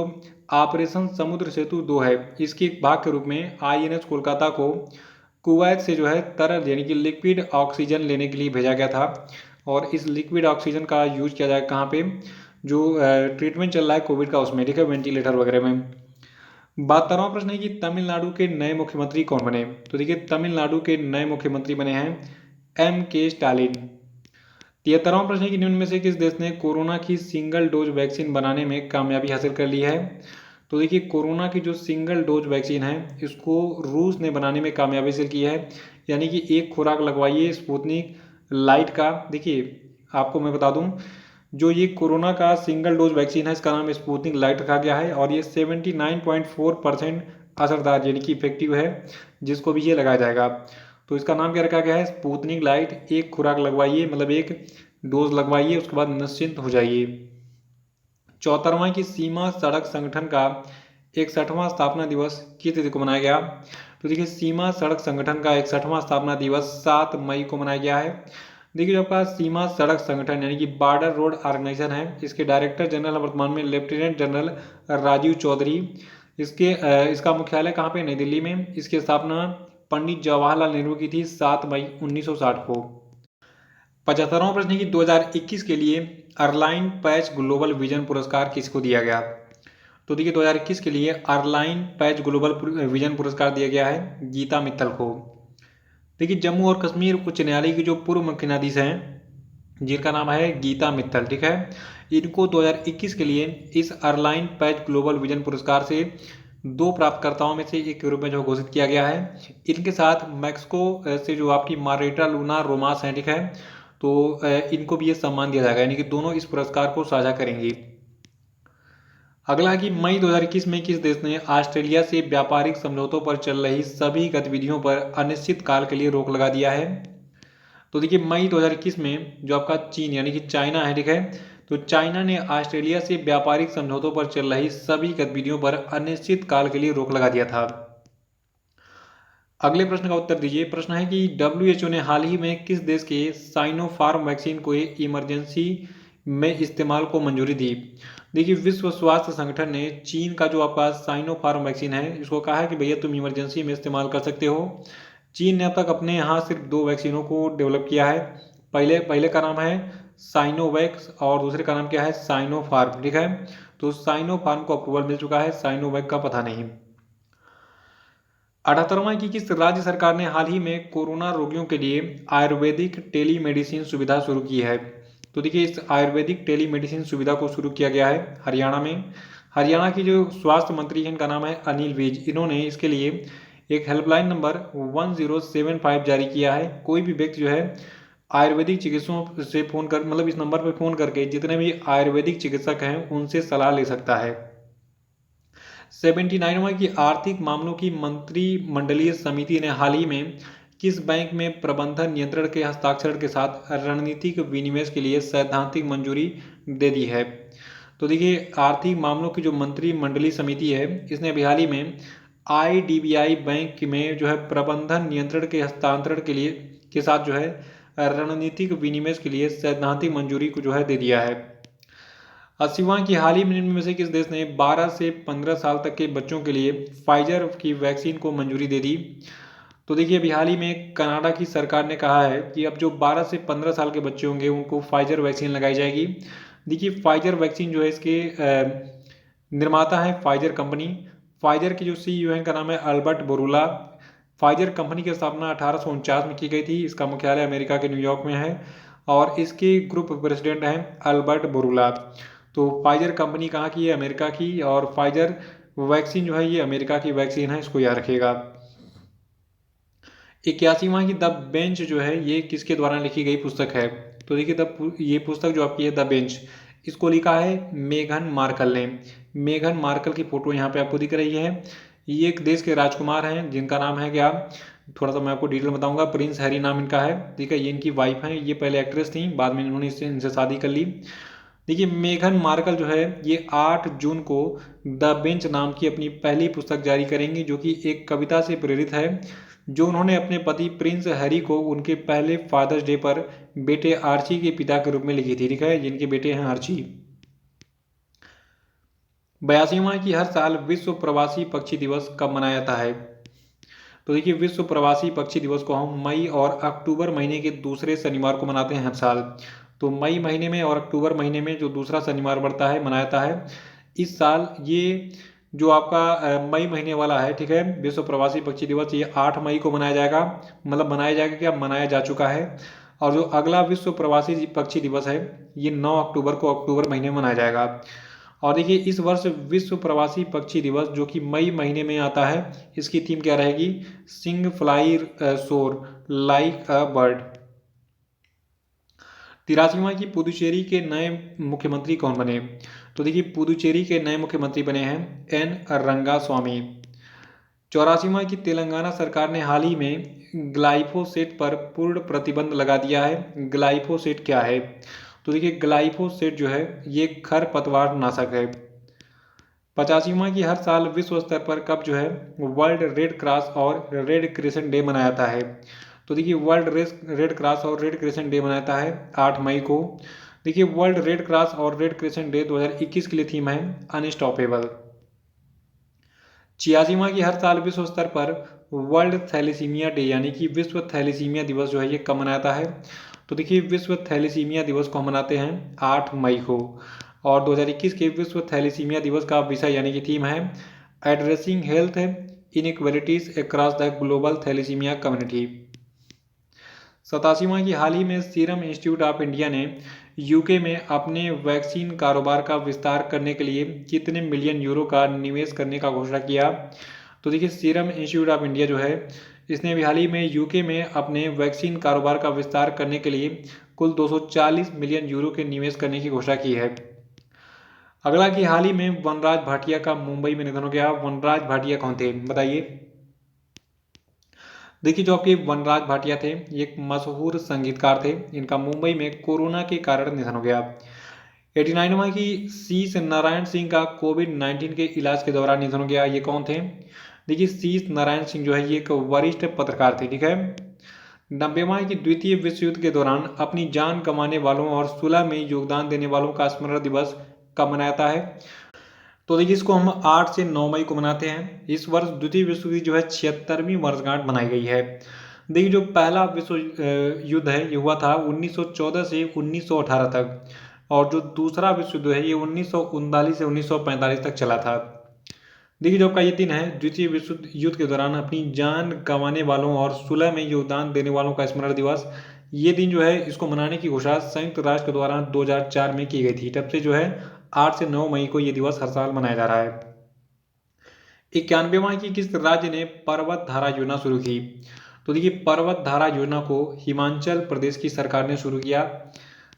ऑपरेशन समुद्र सेतु 2 है इसके एक भाग के रूप में INS कोलकाता को कुवैत से जो है तरल यानी कि लिक्विड ऑक्सीजन लेने के लिए भेजा गया था। और इस लिक्विड ऑक्सीजन का यूज किया जाएगा कहाँ पे? जो ट्रीटमेंट चल रहा है कोविड का उसमें, ठीक है, वेंटिलेटर वगैरह में। 72वां प्रश्न है कि तमिलनाडु के नए मुख्यमंत्री कौन बने? तो देखिए तमिलनाडु के नए मुख्यमंत्री बने हैं MK स्टालिन। 73वां प्रश्न है कि निम्न में से किस देश ने कोरोना की सिंगल डोज वैक्सीन बनाने में कामयाबी हासिल कर ली है? तो देखिए कोरोना की जो सिंगल डोज वैक्सीन है इसको रूस ने बनाने में कामयाबी हासिल की है, यानी कि एक खुराक लगवाइए स्पुतनिक लाइट का। देखिए आपको मैं बता दूं, जो ये कोरोना का सिंगल डोज वैक्सीन है इसका नाम स्पुतनिक लाइट रखा गया है और ये 79.4% असरदार यानी कि इफेक्टिव है जिसको भी ये लगाया जाएगा। तो इसका नाम क्या रखा गया है? Sputnik light. एक खुराक लगवाइए मतलब एक डोज लगवाइए, उसके बाद निश्चिंत हो जाइए। 74वां की सीमा सड़क संगठन का 61वां स्थापना दिवस किस तिथि को मनाया गया? तो देखिए सीमा सड़क संगठन का 61वां स्थापना दिवस 7 मई को मनाया गया है। देखिए जो आपका सीमा सड़क संगठन यानी कि बॉर्डर रोड ऑर्गेनाइजेशन है, इसके डायरेक्टर जनरल वर्तमान में लेफ्टिनेंट जनरल राजीव चौधरी। इसका मुख्यालय कहाँ पे? नई दिल्ली में। इसकी स्थापना पंडित जवाहरलाल नेहरू की थी 7 मई 1960 को। 75वां प्रश्न है कि 2021 के लिए अर्लाइन पैच ग्लोबल विजन पुरस्कार किसको दिया गया? तो देखिए 2021 के लिए अर्लाइन पैच ग्लोबल विजन पुरस्कार दिया गया है गीता मित्तल को। देखिए जम्मू और कश्मीर उच्च न्यायालय की जो पूर्व मुख्य न्यायाधीश हैं जिनका नाम है गीता मित्तल, ठीक है, इनको 2021 के लिए इस अर्लाइन पैच ग्लोबल विजन पुरस्कार से 2 प्राप्तकर्ताओं में से एक के रूप में जो घोषित किया गया है। इनके साथ मैक्सिको से जो आपकी मारेटा लूना रोमास हैं, ठीक है, तो इनको भी ये सम्मान दिया जाएगा, यानी कि दोनों इस पुरस्कार को साझा करेंगी। अगला है कि मई 2021 में किस देश ने ऑस्ट्रेलिया से व्यापारिक समझौतों पर चल रही सभी गतिविधियों पर अनिश्चित काल के लिए रोक लगा दिया है? तो देखिए मई 2021 में जो आपका चीन यानी कि चाइना है, ठीक है, तो चाइना ने ऑस्ट्रेलिया से व्यापारिक समझौतों पर चल रही सभी गतिविधियों पर अनिश्चित काल के लिए रोक लगा दिया था। अगले प्रश्न का उत्तर दीजिए। प्रश्न है कि WHO ने हाल ही में किस देश के साइनोफार्म वैक्सीन को इमरजेंसी में इस्तेमाल को मंजूरी दी? देखिए विश्व स्वास्थ्य संगठन ने चीन का जो आपका साइनोफार्म वैक्सीन है इसको कहा है कि भैया तुम इमरजेंसी में इस्तेमाल कर सकते हो। चीन ने अब तक अपने यहाँ सिर्फ 2 वैक्सीनों को डेवलप किया है। पहले का नाम है साइनोवैक्स और दूसरे का नाम क्या है? साइनोफार्म, ठीक है, तो साइनोफार्म को अप्रूवल मिल चुका है, साइनोवैक का पता नहीं। 78वां की किस राज्य सरकार ने हाल ही में कोरोना रोगियों के लिए आयुर्वेदिक टेलीमेडिसिन सुविधा शुरू की है? तो देखिए इस आयुर्वेदिक टेलीमेडिसिन सुविधा को शुरू किया गया है हरियाणा में। हरियाणा की जो स्वास्थ्य मंत्री हैं इनका नाम है अनिल विज। इन्होंने इसके लिए एक हेल्पलाइन नंबर 1075 जारी किया है। कोई भी व्यक्ति जो है आयुर्वेदिक चिकित्सकों से फ़ोन कर मतलब इस नंबर पर फ़ोन करके जितने भी आयुर्वेदिक चिकित्सक हैं उनसे सलाह ले सकता है। 79वां की आर्थिक मामलों की मंत्रिमंडलीय समिति ने हाल ही में किस बैंक में प्रबंधन नियंत्रण के हस्ताक्षर के साथ रणनीतिक विनिवेश के लिए सैद्धांतिक मंजूरी दे दी है। तो देखिए आर्थिक मामलों की जो मंत्रिमंडलीय समिति है इसने अभी हाल ही में आईडीबीआई बैंक में जो है प्रबंधन नियंत्रण के हस्तांतरण के लिए के साथ जो है रणनीतिक विनिवेश के लिए सैद्धांतिक मंजूरी को जो है दे दिया है। 80वां की हाल ही में से किस देश ने 12 से 15 साल तक के बच्चों के लिए फाइजर की वैक्सीन को मंजूरी दे दी? तो देखिए अभी हाल ही में कनाडा की सरकार ने कहा है कि अब जो 12 से 15 साल के बच्चे होंगे उनको फाइजर वैक्सीन लगाई जाएगी। देखिए फाइजर वैक्सीन जो है इसके निर्माता है फाइजर कंपनी। फाइजर के जो सीईओ हैं का नाम है अल्बर्ट बोरूला। फाइजर कंपनी की स्थापना 1849 में की गई थी। इसका मुख्यालय अमेरिका के न्यूयॉर्क में है और इसके ग्रुप प्रेसिडेंट हैं अल्बर्ट बोरूला। तो फाइजर कंपनी कहाँ की है? अमेरिका की। और फाइजर वैक्सीन जो है ये अमेरिका की वैक्सीन है, इसको याद रखिएगा। 81वां की द बेंच जो है ये किसके द्वारा लिखी गई पुस्तक है? तो देखिए ये पुस्तक जो आपकी है द बेंच, इसको लिखा है मेघन मार्कल ने। मेघन मार्कल की फोटो यहाँ पे आपको दिख रही है। ये एक देश के राजकुमार हैं जिनका नाम है क्या, थोड़ा सा मैं आपको डिटेल बताऊंगा। प्रिंस हैरी नाम इनका है। ठीक है, ये इनकी वाइफ हैं। ये पहले एक्ट्रेस थी, बाद में इन्होंने इनसे शादी कर ली। देखिए मेघन मार्कल जो है ये 8 जून को द बेंच नाम की अपनी पहली पुस्तक जारी करेंगी, जो कि एक कविता से प्रेरित है जो उन्होंने अपने पति प्रिंस हैरी को उनके पहले फादर्स डे पर बेटे आर्ची के पिता के रूप में लिखी थी। ठीक है, जिनके बेटे हैं आर्ची। 82वां की हर साल विश्व प्रवासी पक्षी दिवस कब मनाया जाता है? तो देखिए विश्व प्रवासी पक्षी दिवस को हम मई और अक्टूबर महीने के दूसरे शनिवार को मनाते हैं हर साल। तो मई महीने में और अक्टूबर महीने में जो दूसरा शनिवार पड़ता है मनाया जाता है। इस साल ये जो आपका मई महीने वाला है, ठीक है, विश्व प्रवासी पक्षी दिवस ये 8 मई को मनाया जाएगा। मतलब मनाया जाएगा क्या, मनाया जा चुका है। और जो अगला विश्व प्रवासी पक्षी दिवस है ये 9 अक्टूबर को अक्टूबर महीने में मनाया जाएगा। और देखिए इस वर्ष विश्व प्रवासी पक्षी दिवस जो कि मई महीने में आता है, इसकी थीम क्या रहेगी? सिंग फ्लाई सोर लाइक अ बर्ड। 83वां की पुदुचेरी के नए मुख्यमंत्री कौन बने? तो देखिए पुदुचेरी के नए मुख्यमंत्री बने हैं एन रंगास्वामी। 84वां की तेलंगाना सरकार ने हाल ही में ग्लाइफोसेट पर पूर्ण प्रतिबंध लगा दिया है। ग्लाइफोसेट क्या है? तो देखिए ग्लाइफोसेट जो है ये खरपतवार नाशक है। 85वां की हर साल विश्व स्तर पर कब जो है वर्ल्ड रेड क्रॉस और रेड क्रिसेंट डे मनाया जाता है? तो देखिए वर्ल्ड रेड क्रॉस और रेड क्रिसेंट डे मनाया जाता है 8 मई को। देखिए वर्ल्ड रेड क्रॉस और रेड क्रिसेंट डे 2021 के लिए थीम है अनस्टॉपेबल। 86वां की हर साल विश्व स्तर पर वर्ल्ड थैलेसीमिया डे यानी कि विश्व थैलेसीमिया दिवस जो है ये कब मनाता है? तो देखिए विश्व थैलेसीमिया दिवस को हम मनाते हैं 8 मई को। और 2021 के विश्व थैलेसीमिया दिवस का विषय यानी कि थीम है addressing health inequalities across the global thalassemia community. 87वां की हाल ही में सीरम इंस्टीट्यूट ऑफ इंडिया ने यूके में अपने वैक्सीन कारोबार का विस्तार करने के लिए कितने मिलियन यूरो का निवेश करने का घोषणा किया? तो देखिए सीरम इंस्टीट्यूट ऑफ इंडिया जो है इसने अभी हाल ही में यूके में अपने वैक्सीन कारोबार का विस्तार करने के लिए कुल 240 मिलियन यूरो के निवेश करने की घोषणा की है। अगला कि हाल ही में वनराज भाटिया का मुंबई में निधन हो गया। वनराज भाटिया कौन थे बताइए? देखिए जो आपके वनराज भाटिया थे ये एक मशहूर संगीतकार थे। इनका मुंबई में कोरोना के कारण निधन हो गया। 89वां की शीश नारायण सिंह का कोविड-19 के इलाज के दौरान निधन हो गया। ये कौन थे? देखिए शीश नारायण सिंह जो है ये एक वरिष्ठ पत्रकार थे। ठीक है। 90वां की द्वितीय विश्व युद्ध के दौरान अपनी जान गंवाने वालों और सुलह में योगदान देने वालों का स्मरण दिवस कब मनाया जाता है? तो देखिए इसको हम 8 से 9 मई को मनाते हैं। इस वर्ष द्वितीय विश्व युद्ध जो है 76वीं वर्षगांठ मनाई गई है। देखिए जो पहला विश्व युद्ध है ये हुआ था 1914 से 1918 तक। और जो दूसरा विश्व युद्ध है ये 1939 से 1945 तक चला था। देखिए जो आपका ये दिन है द्वितीय विश्व युद्ध के दौरान अपनी जान गंवाने वालों और सुलह में योगदान देने वालों का स्मरण दिवस, ये दिन जो है इसको मनाने की घोषणा संयुक्त राष्ट्र द्वारा 2004 में की गई थी। तब से जो है 8 से 9 मई को ये दिवस हर साल मनाया जा रहा है। 91वां की किस राज्य ने पर्वत धारा योजना शुरू की? तो देखिए पर्वत धारा योजना को हिमाचल प्रदेश की सरकार ने शुरू किया।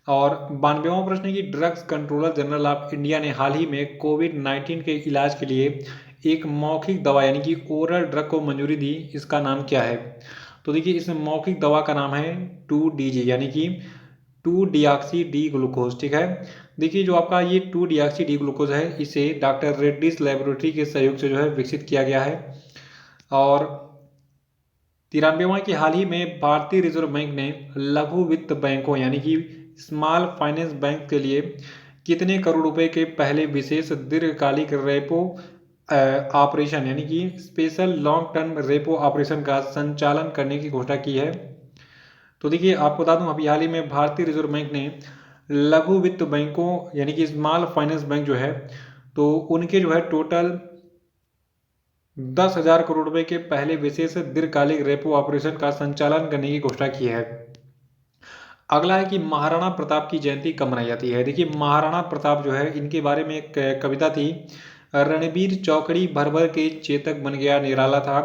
और 92वां प्रश्न की drugs controller general of India ने हाल ही में कोविड-19 के इलाज के लिए एक मौखिक दवा यानी कि ओरल ड्रग को मंजूरी दी। इसका नाम क्या है? तो देखिए इस मौखिक दवा का नाम है 2DG यानी कि 2 डिऑक्सी डी ग्लूकोज, ठीक है। देखिए जो आपका ये 2 डिऑक्सी डी ग्लूकोज है, इसे डॉक्टर रेड्डीज लेबोरेटरी के सहयोग से जो है विकसित किया गया है। और 93वां कि हाल ही में भारतीय रिजर्व बैंक ने लघु वित्त बैंकों यानी कि स्मॉल फाइनेंस बैंक के लिए कितने करोड़ रुपए के पहले विशेष दीर्घकालिक रेपो ऑपरेशन यानी कि special long term repo operation का संचालन करने की घोषणा की है। तो देखिए आपको बता दूं अभी हाल ही में भारतीय रिजर्व बैंक ने लघु वित्त बैंकों यानी कि स्मॉल फाइनेंस बैंक जो है, तो उनके जो है टोटल 10,000 करोड़ रुपए के पहले विशेष दीर्घकालिक रेपो ऑपरेशन का संचालन करने की घोषणा की है। अगला है कि महाराणा प्रताप की जयंती कब मनाई जाती है। देखिए महाराणा प्रताप जो है, इनके बारे में एक कविता थी, रणबीर चौकड़ी भर भर के चेतक बन गया निराला था,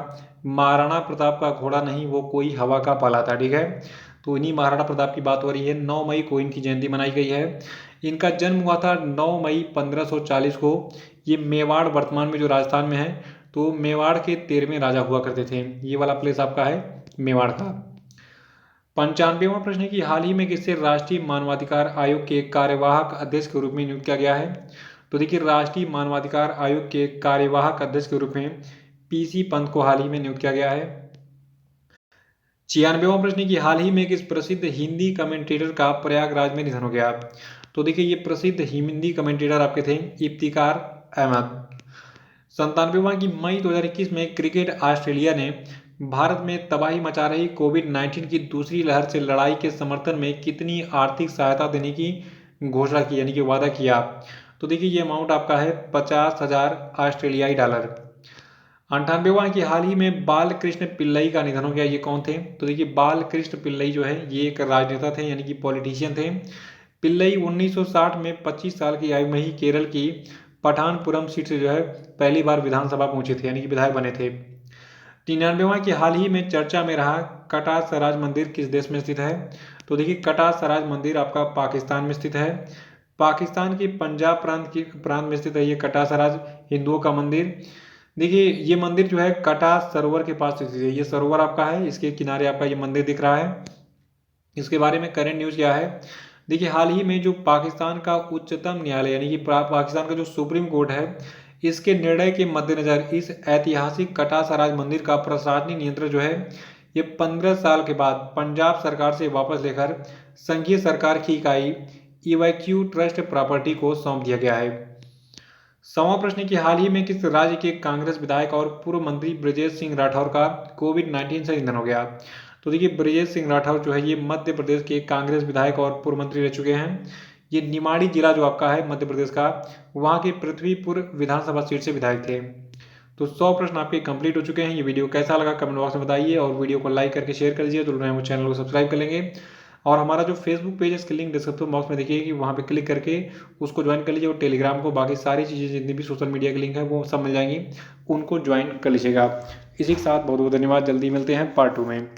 महाराणा प्रताप का घोड़ा नहीं वो कोई हवा का पाला था, ठीक है। तो इन्हीं महाराणा प्रताप की बात हो रही है। 9 मई को इनकी जयंती मनाई गई है। इनका जन्म हुआ था 9 मई 1540 को। ये मेवाड़ वर्तमान में जो राजस्थान में है, तो मेवाड़ के 13वें राजा हुआ करते थे। ये वाला प्लेस आपका है मेवाड़ का। 95वां प्रश्न है कि हाल ही में किसे राष्ट्रीय मानवाधिकार आयोग के कार्यवाहक अध्यक्ष के रूप में नियुक्त किया गया है। तो देखिए राष्ट्रीय मानवाधिकार आयोग के कार्यवाहक अध्यक्ष के रूप में पीसी पंत को हाल ही में नियुक्त किया गया है। 96वां प्रश्न है कि हाल ही में किस प्रसिद्ध हिंदी कमेंटेटर का प्रयागराज में निधन हो गया। तो देखिए ये प्रसिद्ध हिंदी कमेंटेटर आपके थे इफ्तिकार अहमद। 97वां की मई 2021 में क्रिकेट ऑस्ट्रेलिया ने भारत में तबाही मचा रही कोविड-19 की दूसरी लहर से लड़ाई के समर्थन में कितनी आर्थिक सहायता देने की घोषणा की यानी कि वादा किया। तो देखिए ये अमाउंट आपका है 50,000 ऑस्ट्रेलियाई डॉलर। 98वां कि हाल ही में बालकृष्ण पिल्लई का निधन हो गया। ये कौन थे। तो देखिए बालकृष्ण पिल्लई जो है ये एक राजनेता थे यानी कि पॉलिटिशियन थे। पिल्लई 1960 में 25 साल की आयु में ही केरल की पठानपुरम सीट से जो है पहली बार विधानसभा पहुंचे थे यानी कि विधायक बने थे। 99वां कि हाल ही में चर्चा में रहा कटा सराज मंदिर किस देश में स्थित है। तो देखिए कटा सराज मंदिर आपका पाकिस्तान में स्थित है। पाकिस्तान के पंजाब प्रांत में स्थित है ये कटा सराज हिंदुओं का मंदिर। देखिए ये मंदिर जो है कटा सरोवर के पास स्थित है। ये सरोवर आपका है, इसके किनारे आपका ये मंदिर दिख रहा है। इसके बारे में करंट न्यूज क्या है। देखिए हाल ही में जो पाकिस्तान का उच्चतम न्यायालय यानी कि पाकिस्तान का जो सुप्रीम कोर्ट है, इसके निर्णय के मद्देनजर इस ऐतिहासिक कटा सराज मंदिर का प्रशासनिक नियंत्रण जो है ये 15 साल के बाद पंजाब सरकार से वापस लेकर संघीय सरकार की इकाई इवैक्यू ट्रस्ट प्रॉपर्टी को सौंप दिया गया है। 100वां प्रश्न कि हाल ही में किस राज्य के कांग्रेस विधायक और पूर्व मंत्री ब्रजेश सिंह राठौर का कोविड-19 से निधन हो गया। तो देखिए ब्रजेश सिंह राठौर जो है ये मध्य प्रदेश के कांग्रेस विधायक और पूर्व मंत्री रह चुके हैं। ये निमाड़ी जिला जो आपका है मध्य प्रदेश का, वहाँ के पृथ्वीपुर विधानसभा सीट से विधायक थे। तो 100 प्रश्न आपके कंप्लीट हो चुके हैं। ये वीडियो कैसा लगा कमेंट बॉक्स में बताइए और वीडियो को लाइक करके शेयर कर दीजिए। तो वो चैनल को सब्सक्राइब कर लेंगे और हमारा जो फेसबुक पेज है इसकी लिंक डिस्क्रिप्शन बॉक्स में देखिए कि वहाँ पे क्लिक करके उसको ज्वाइन कर लीजिए और टेलीग्राम को, बाकी सारी चीज़ें जितनी भी सोशल मीडिया की लिंक है वो सब मिल जाएंगी, उनको ज्वाइन कर लीजिएगा। इसी के साथ बहुत बहुत धन्यवाद। जल्दी मिलते हैं पार्ट 2 में।